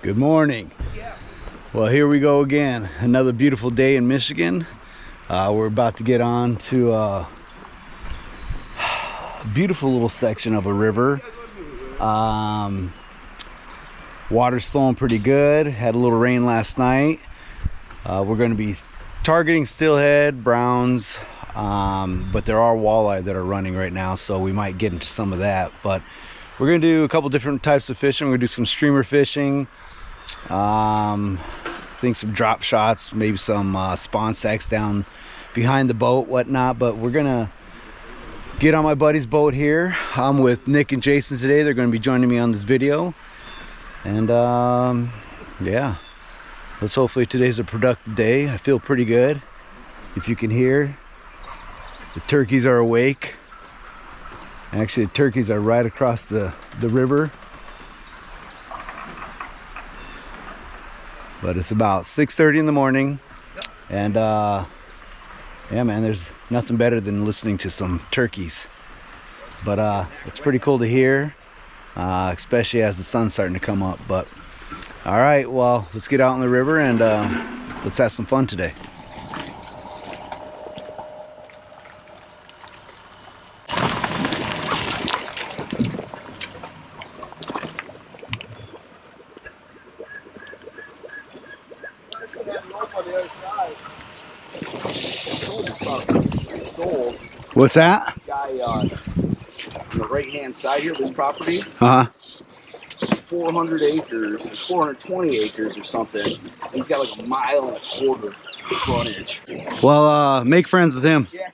Good morning. Well, here we go again. Another beautiful day in Michigan. We're about to get on to a beautiful little section of a river. Water's flowing pretty good. Had a little rain last night. We're going to be targeting steelhead, browns, but there are walleye that are running right now, so we might get into some of that. But we're going to do a couple different types of fishing. We're going to do some streamer fishing. I think some drop shots, maybe some spawn sacks down behind the boat, whatnot. But we're gonna get on my buddy's boat here. I'm with Nick and Jason today. They're going to be joining me on this video, and yeah, let's hopefully today's a productive day. I feel pretty good. If you can hear, the turkeys are awake. Actually, the turkeys are right across the river. But it's about 6:30 in the morning, and yeah, man, there's nothing better than listening to some turkeys. But it's pretty cool to hear, especially as the sun's starting to come up. But all right, well, let's get out in the river and let's have some fun today. What's that? Guy on the right-hand side here of this property. 400 acres, 420 acres or something. He's got like 1.25 miles frontage. Well, make friends with him. Yeah.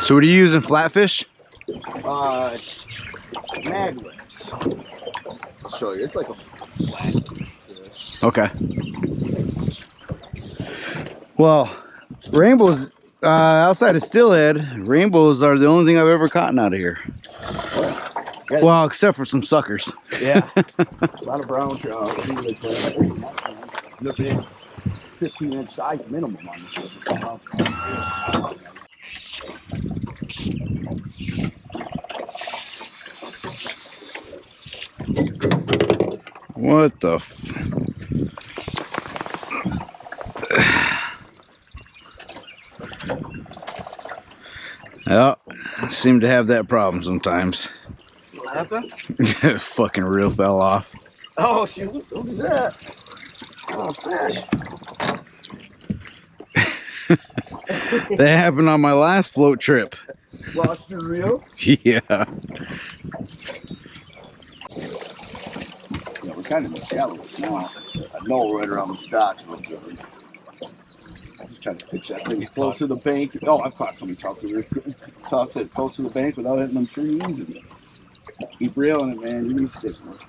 So what are you using, flatfish? Magnets. I'll show you. It's like a flatfish. Okay. Well, rainbows, outside of steelhead, rainbows are the only thing I've ever caught out of here. Well, except for some suckers. Yeah. A lot of brown trout. They're big. 15-inch size minimum on this river. What the Oh, seem to have that problem sometimes. What happened? Fucking reel fell off. Oh, shoot. Look at that. Oh, fish. That happened on my last float trip. Lost your reel? Yeah. Yeah, we're kind of in the shallows now. I know right around the docks. I'm just trying to pitch that thing as close to the bank. Oh, I've caught so many trout through there. Toss it close to the bank without hitting them trees. And keep reeling it, man. You need to stick with it.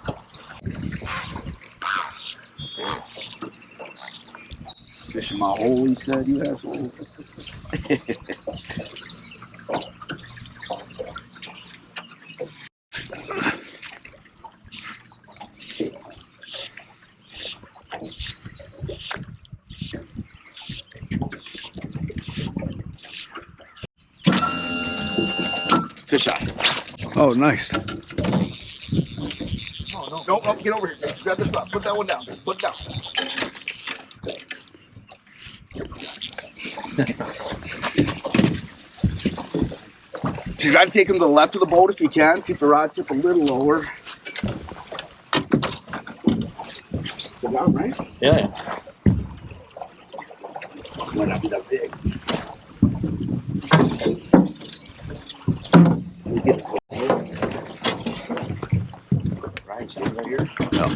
Fishing my hole, he said, you assholes. Fish eye. Oh, nice. Oh, no, no, get over here. Grab this up. Put that one down. Put it down. So try to take him to the left of the boat if you can. Keep the rod tip a little lower. Go down, right? Yeah. Might not be that big. Ryan, stay right here. No.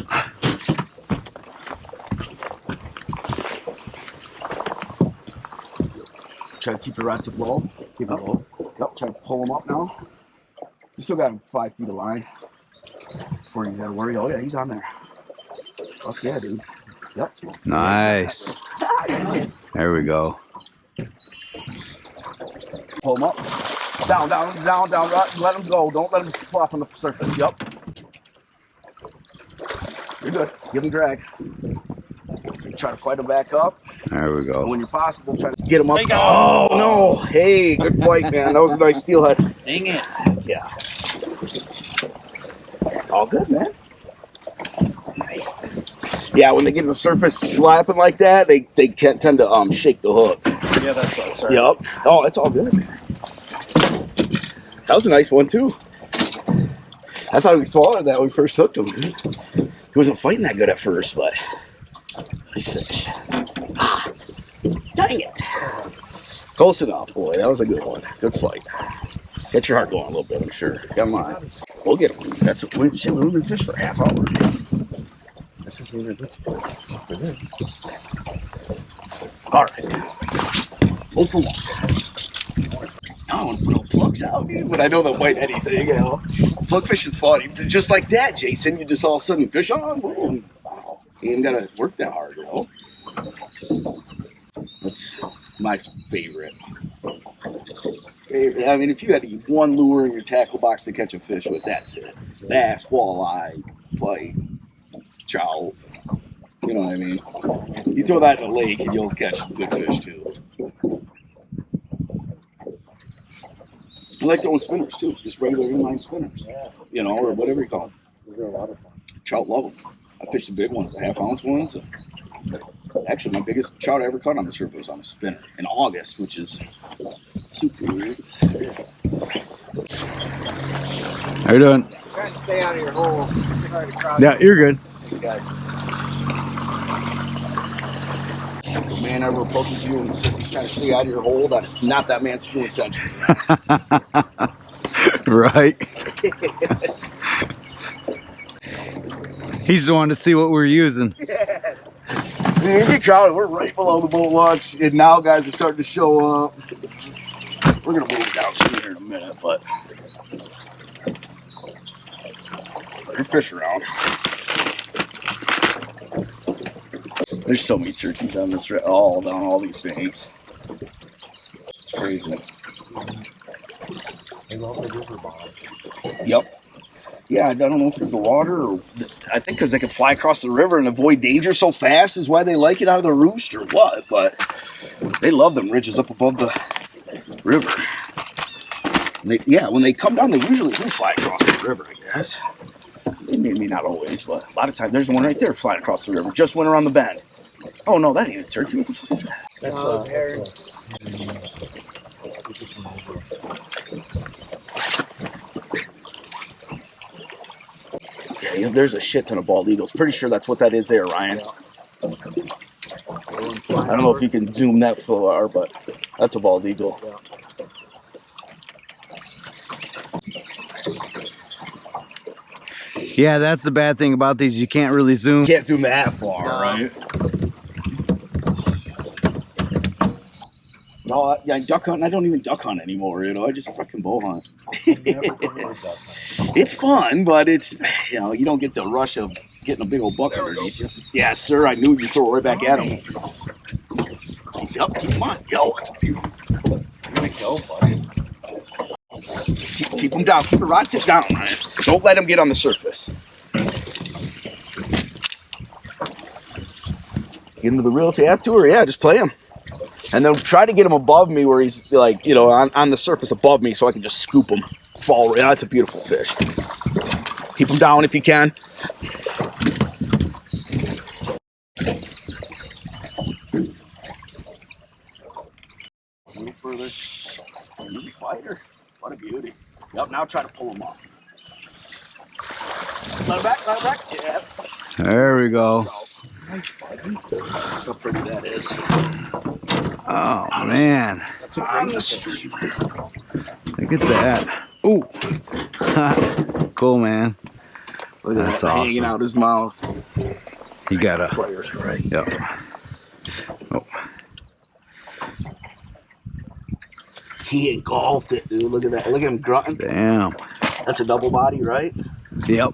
Try to keep your rod tip low. Keep it low. Yep, try to pull him up now. You still got 5 feet of line before you gotta worry. Oh yeah, he's on there. Fuck yeah, dude. Yep. Nice. There we go. Pull him up. Down, down, down, down. Let him go. Don't let him flop on the surface. Yep. You're good. Give him drag. Try to fight him back up. There we go. And when you're possible, try to get him up. Oh, no. Hey, good fight, man. That was a nice steelhead. Dang it. Yeah. All good, man. Nice. Yeah, when they get to the surface slapping like that, they can tend to shake the hook. Yeah, that's right. Sorry. Yep. Oh, it's all good, man. That was a nice one, too. I thought we swallowed that when we first hooked him. He wasn't fighting that good at first, but nice fish. Ah, dang it. Close enough, boy. That was a good one. Good fight. Get your heart going a little bit, I'm sure. Come on. We'll get him. That's what we've been fish for a half hour. This isn't even a good spot for this. All right. Go for one. I want to put all plugs out, dude, but I know they'll bite anything, you know. Plug fishing's fun. Just like that, Jason. You just all of a sudden fish on, boom. Wow. You ain't got to work that hard, you know. That's my favorite. I mean, if you had to use one lure in your tackle box to catch a fish with, that's it. Bass, walleye, pike, trout. You know what I mean? You throw that in a lake and you'll catch good fish too. I like throwing spinners too, just regular inline spinners. Yeah. You know, or whatever you call them. Those are a lot of fun. Trout love them. I fished the big ones, the half-ounce ones. Actually, my biggest trout I ever caught on the surface was on a spinner in August, which is super weird. How you doing? Trying to stay out of your hole. Sorry to crowd Yeah, you're good. Thanks, guys. If a man ever approaches you and he's trying to stay out of your hole, that is not that man's true intentions. Right. He's the one to see what we're using. Yeah. I mean, get crowded. We're right below the boat launch, and now guys are starting to show up. We're gonna move downstream here in a minute, but there's fish around. There's so many turkeys on this, all down all these banks. It's crazy. Yep. Yeah, I don't know if it's the water or I think because they can fly across the river and avoid danger so fast is why they like it out of the roost or what. But they love them ridges up above the river. Yeah, when they come down, they usually do fly across the river, I guess. Maybe not always, but a lot of times. There's one right there flying across the river. Just went around the bend. Oh, no, that ain't a turkey. What the fuck is that? Yeah, there's a shit ton of bald eagles. Pretty sure that's what that is there, Ryan. I don't know if you can zoom that far, but that's a bald eagle. Yeah, that's the bad thing about these. You can't really zoom. Can't zoom that far, right? No, yeah, duck hunting. I don't even duck hunt anymore. You know, I just fucking bow hunt. It's fun, but it's you don't get the rush of getting a big old buck underneath you. Yeah, sir. I knew you'd throw it right back at him. Yep, keep him on. Yo, it's beautiful. There we go, buddy. Keep him down. Keep the rod tip down, Ryan. Don't let him get on the surface. Get him to the reel if you have to, or yeah, just play him. And then try to get him above me where he's like, on the surface above me so I can just scoop him. Fall. Yeah, that's a beautiful fish. Keep him down if you can. A little further. Beauty fighter. What a beauty. Yep, now try to pull him up. Let him back, let him back. Yeah. There we go. Look how pretty that is. Oh, man. That's on the stream. Look at that. Ooh. Cool, man. Look at That's that awesome. hanging out his mouth. You got a... Players, right? Yep. Oh. He engulfed it, dude. Look at that. Look at him grunting. Damn. That's a double body, right? Yep.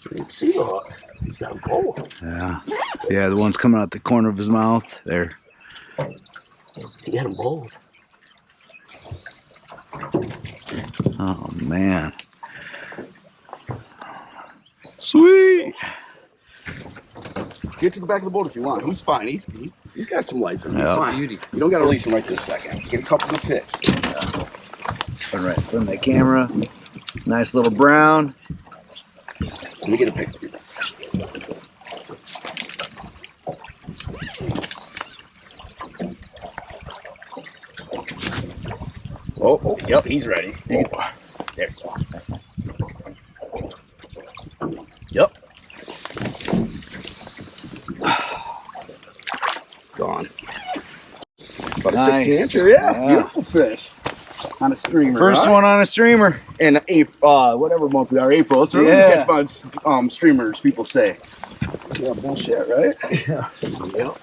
You didn't see the hook. He's got him both. Yeah. Yeah, the one's coming out the corner of his mouth. There. He got them both. Oh, man. Sweet. Get to the back of the boat if you want. He's fine. He's got some life in him. He's Yep. fine. You don't got to release him right this second. Get a couple of picks. All right, from the camera. Nice little brown. Let me get a pick. Oh, yep, he's ready. There. Yep. Gone. About a Nice. 16-incher, yeah. Yeah. Beautiful fish. On a streamer. First huh? one on a streamer. In April, whatever month we are, April. It's really Yeah. catch my streamers, people say. Yeah, bullshit, right? Yeah. Yep.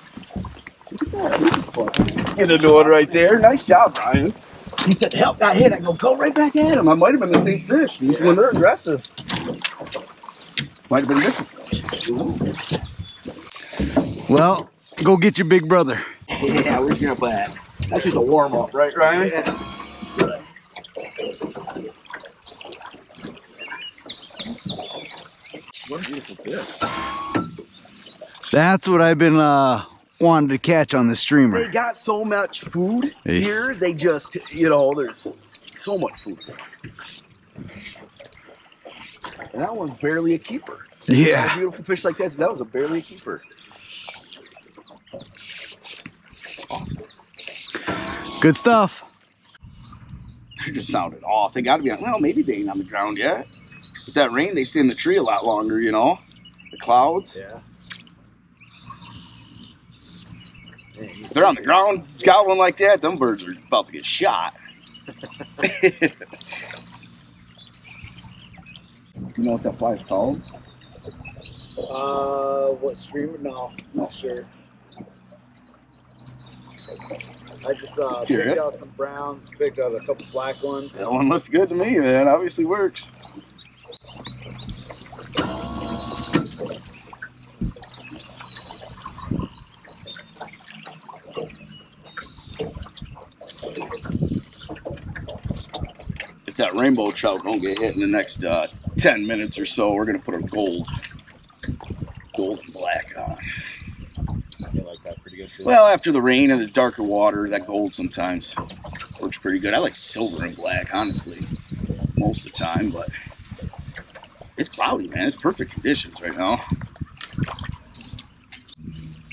Get a one right there. Nice job, Brian. He said, help, got hit. I go right back at him. I might have been the same fish. These when they're aggressive. Might have been a different fish. Well, go get your big brother. Yeah, where's your at? That's just a warm up, right, Ryan? Yeah. What a beautiful fish. That's what I've been wanting to catch on the streamer. They got so much food here. They just, there's so much food. And that one's barely a keeper. Yeah. A beautiful fish like that was barely a keeper. Awesome. Good stuff. They just sounded off. They got to be on. Well, maybe they ain't on the ground yet. With that rain, they stay in the tree a lot longer, The clouds. Yeah. If they're on the ground gobbling like that, them birds are about to get shot. You know what that fly is called? What streamer? No, not sure. I just picked curious. out some browns, picked out a couple black ones. That one looks good to me, man. Obviously works. If that rainbow trout don't get hit in the next 10 minutes or so, we're gonna put a gold and black on. I feel like that pretty good too. Well, after the rain and the darker water, that gold sometimes works pretty good. I like silver and black, honestly, most of the time, but it's cloudy, man. It's perfect conditions right now.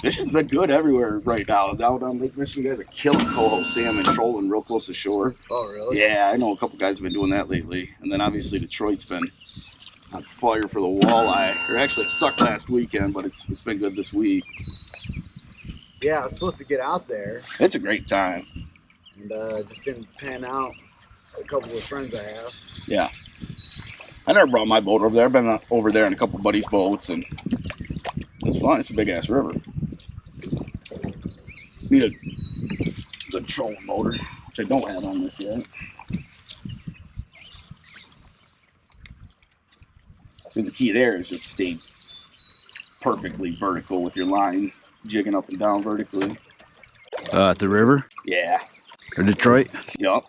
Fishing's been good everywhere right now. Down on Lake Michigan, you guys are killing coho salmon, trolling real close to shore. Oh, really? Yeah, I know a couple guys have been doing that lately. And then obviously Detroit's been on fire for the walleye. Or actually, it sucked last weekend, but it's been good this week. Yeah, I was supposed to get out there, It's a great time. and just didn't pan out. A couple of friends I have. Yeah. I never brought my boat over there. I've been over there on a couple buddies' boats, and it's fun. It's a big-ass river. Need a good trolling motor, which I don't have on this yet. Because the key there is just stay perfectly vertical with your line jigging up and down vertically. At the river Yeah. or Detroit. Yup.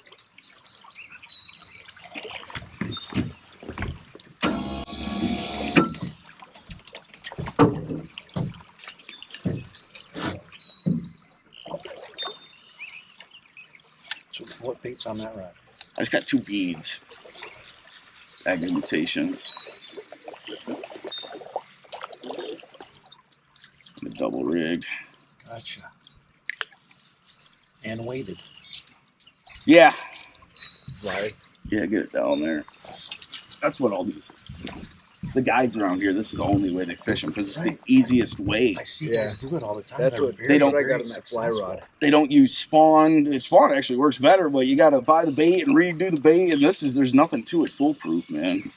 So what bait's on that rod? I just got 2 beads. Ag imitations. A double rigged. Gotcha. And weighted. Yeah. Slide. Yeah, get it down there. That's what all the guides around here, this is the only way they fish them because it's the easiest way. I see guys do it all the time. They That's don't- what I got on that fly rod. They don't use spawn. The spawn actually works better, but you got to buy the bait and redo the bait. And there's nothing to it foolproof, man.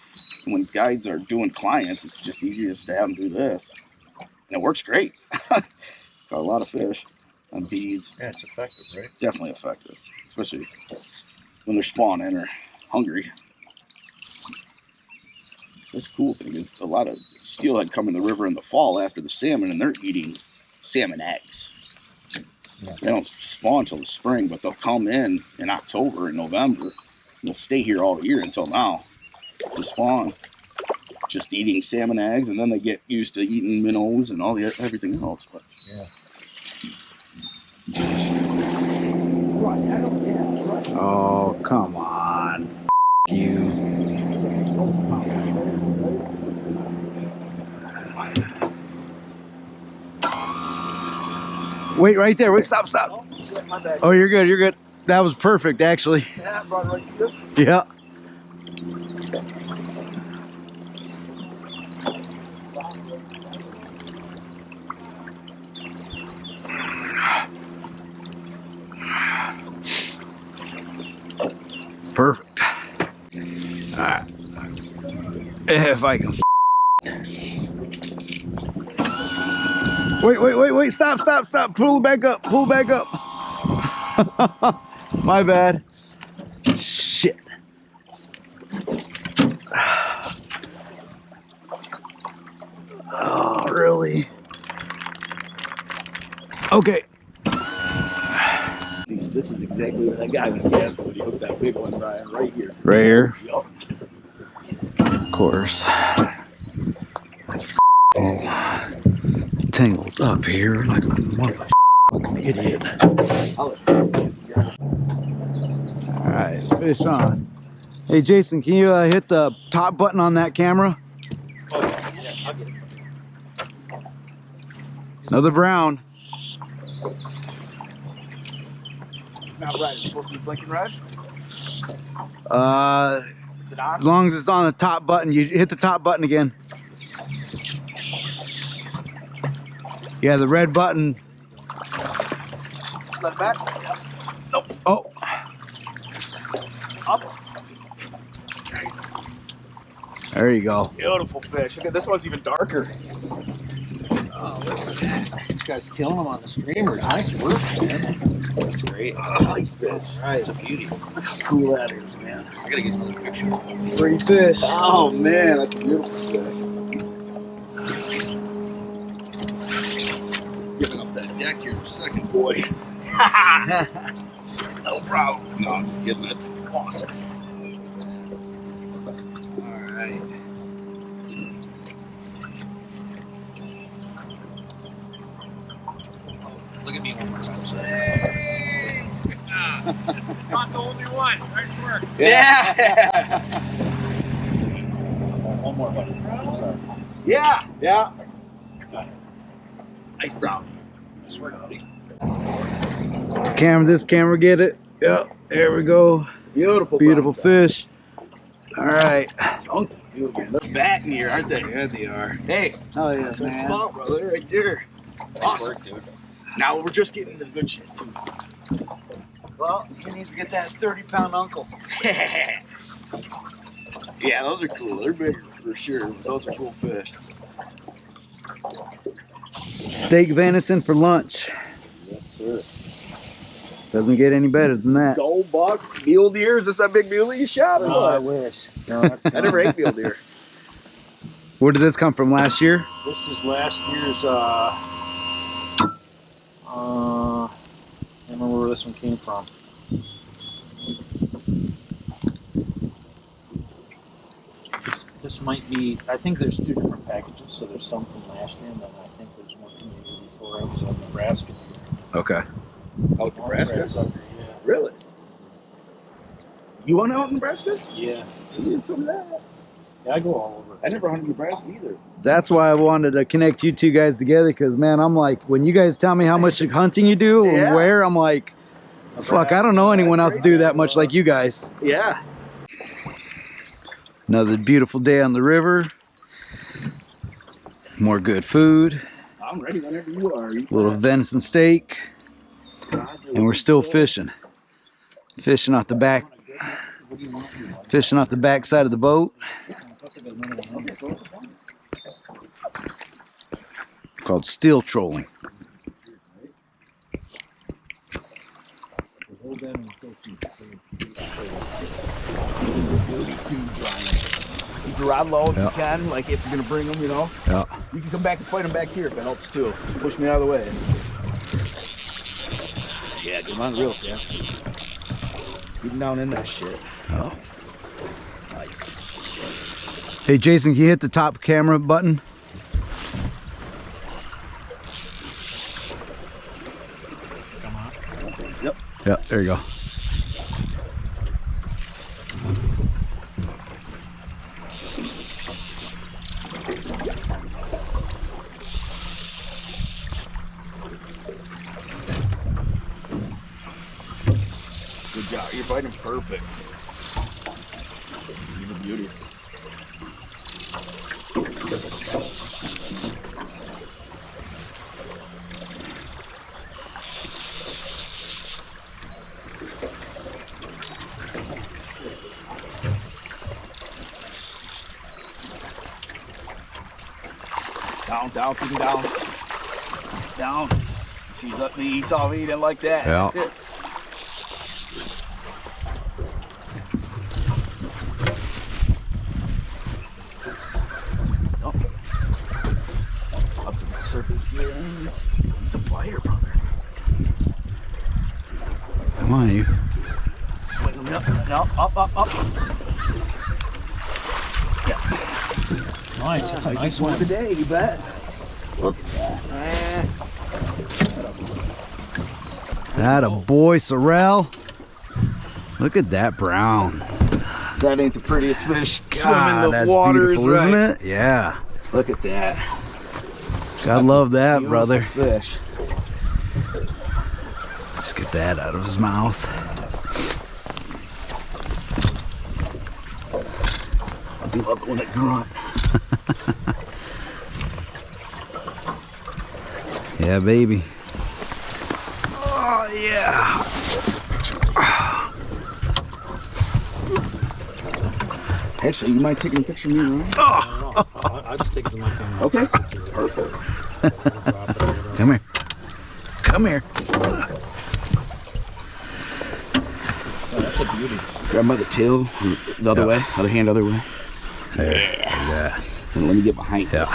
When guides are doing clients, it's just easiest to have them do this. And it works great. Got a lot of fish on beads. Yeah, it's effective, right? Definitely effective, especially when they're spawning or hungry. This cool thing is a lot of steelhead come in the river in the fall after the salmon, and they're eating salmon eggs. Yeah. They don't spawn until the spring, but they'll come in October and November, and they'll stay here all year until now to spawn. just eating salmon eggs, and then they get used to eating minnows and all the everything else. But Yeah. Oh, come on. You. Wait right there. Wait, stop, stop. oh, shit, my bad. Oh, you're good. You're good. That was perfect, actually. Yeah, brought it right to you. Yeah. Perfect. All right. If I can. Wait. Stop. Pull it back up. Pull back up. My bad. Shit. Oh, really? Okay. This is exactly where that guy was casting when he hooked that big one, Ryan, right here. Right here? Yup. Of course. Oh, tangled up here like a motherfucking idiot. Alright, fish on. Hey Jason, can you hit the top button on that camera? Oh, yeah, I'll get it. Another brown. Now, Ryan, it's supposed to be blinking red? Is it on? As long as it's on the top button, you hit the top button again. Yeah, the red button. Let it back? Yeah. Nope. Oh. Up. There you go. Beautiful fish. Look at this one's even darker. Oh, look at that. This guy's killing them on the streamer. Nice work, man. That's great. Nice fish. All right, it's a beauty. Look how cool that is, man. I gotta get another picture. Pretty fish. Oh, man, that's a beautiful fish. Giving up that deck here in a second, boy. No problem. No, I'm just kidding. That's awesome. All right. Look at me one more time. Not the only one. Nice work. Yeah. One more, buddy. Sorry. Yeah. Yeah. Nice brown. Nice work, buddy. This camera get it? Yep. There we go. Beautiful. Beautiful brown fish. All right. Chunky too, man. They're fat in here, aren't they? Yeah, they are. Hey, Oh yeah, that's what it's about, brother, right there. Nice Awesome. work, dude. Now we're just getting the good shit too. Well, he needs to get that 30-pound uncle. Yeah, those are cool. They're bigger for sure. But those are cool fish. Steak venison for lunch. Yes, sir. Doesn't get any better than that. Gold buck, mule deer. Is this that big mule you shot or Oh, I what? wish. No, that's I never ate mule deer. Where did this come from last year? This is last year's, I don't remember where this one came from. This might be, I think there's two different packages, so there's some from last year, and then I think there's one from the year before. It was in Nebraska. Okay. Out in Nebraska? Yeah. Really? You went out in Nebraska? Yeah. You did some of that. Yeah, I go all over. I never hunted Nebraska either. That's why I wanted to connect you two guys together, because man, I'm like, when you guys tell me how much hunting you do and Yeah. where, I'm like, fuck, I don't know anyone else to do that much like you guys. Yeah. Another beautiful day on the river. More good food. I'm ready whenever you are. A little venison steak. And we're still fishing. Fishing off the back. Fishing off the back side of the boat. Called steel trolling. Keep your rod low if Yeah. you can, like if you're gonna bring them, you know. Yeah. You can come back and fight them back here if it helps too. Just push me out of the way. Yeah, get 'em on the reel, yeah. Keep 'em down in that shit. Oh. Nice. Hey Jason, can you hit the top camera button? Come on. Yep. Yep, there you go. Good job. You're biting perfect. He's a beauty. Down, down, keep him down. Down. He's up me. He saw me. He didn't like that. Yeah. Up to the surface here. He's a fighter, brother. Come on, you. Swing him up. No, up. Yeah. Nice. That's a nice one one. of the day, you bet. Look at that. That a boy, Sorrel. Look at that brown. That ain't the prettiest fish God, swimming the that's waters, beautiful, right? isn't it? Yeah. Look at that. I love that, Beautiful brother. fish. Let's get that out of his mouth. I do love it when it grunt. Yeah, baby. Oh yeah. Actually, you mind taking a picture of me, right? I'll just take it to my camera. Okay. Perfect. Come here. Come here. Oh, that's a beauty. Grab by the tail, the other way, other hand, other way. There. Yeah. And let me get behind you. Yeah.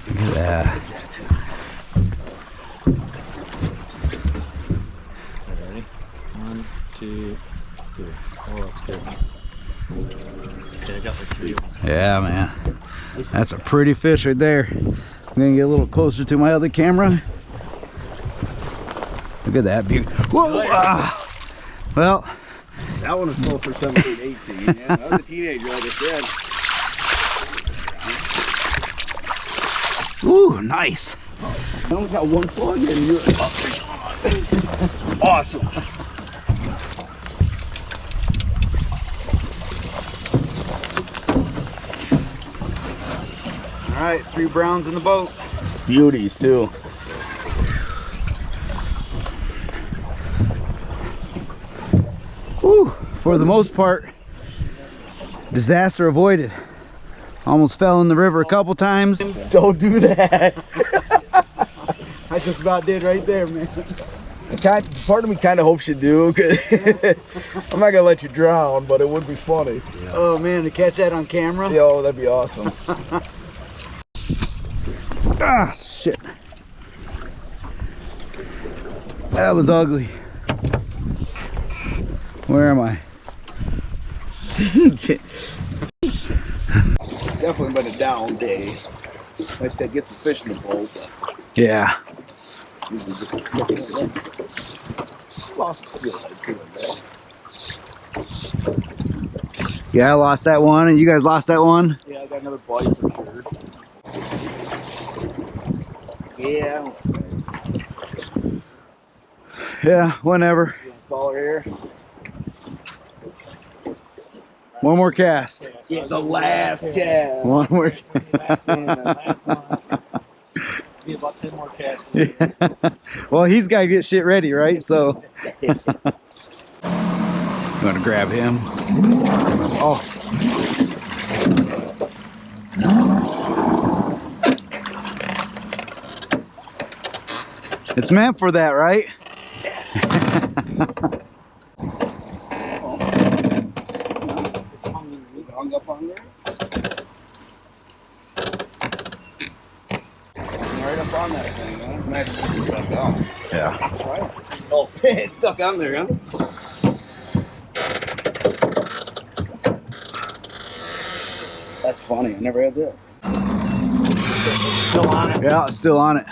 Look at that. Ready? 1, 2, 3. Oh, that's good. Okay, I got like 3 of them. Yeah, man. That's a pretty fish right there. I'm gonna get a little closer to my other camera. Look at that beauty. Whoa! Well, That one was closer 17, 18. Man. I was a teenager, like I said. ooh, nice. I only got one plug and you're fish on. Awesome. All right, 3 browns in the boat. Beauties too. Whew, for the most part, disaster avoided. Almost fell in the river a couple times. Don't do that. I just about did right there, man. Part of me kind of hopes you do, because I'm not gonna let you drown, but it would be funny. Oh man, to catch that on camera. Yo, that'd be awesome. Ah, shit. That was ugly. Where am I? Definitely been a down day. Nice to get some fish in the boat. Yeah. Lost some steelhead too, man. Yeah, I lost that one, and you guys lost that one. Yeah, I got another bite for sure. Yeah. Yeah, whenever. Baller here. One more cast. Yeah, the last cast. One more. Last one. Be about 10 more casts. Yeah. Well, he's got to get shit ready, right? So. You want to grab him? Oh. It's meant for that, right? Hung up on there. Right up on that thing, huh? Nice. Stuck on. Yeah. That's right. Oh, it's stuck on there, huh? That's funny. I never had that. Still on it? Yeah, it's still on it.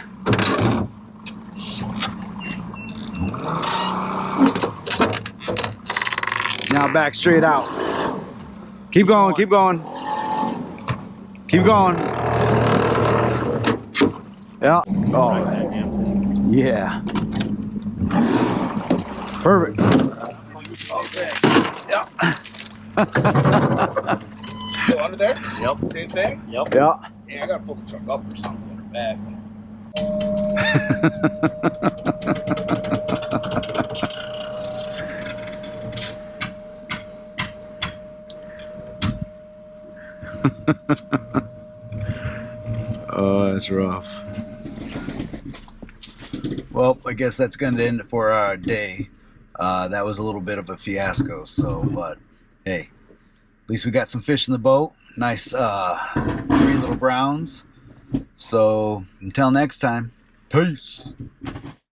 Now back straight out. Keep going, keep going. Keep going. Yeah. Oh, yeah. Perfect. Okay. Yeah. Go under there? Yep. Same thing? Yep. Yeah. Yeah, I gotta pull the truck up or something. Back. Oh, that's rough. Well, I guess that's going to end it for our day. That was a little bit of a fiasco, but hey, at least we got some fish in the boat. Nice 3 little browns. So until next time, peace.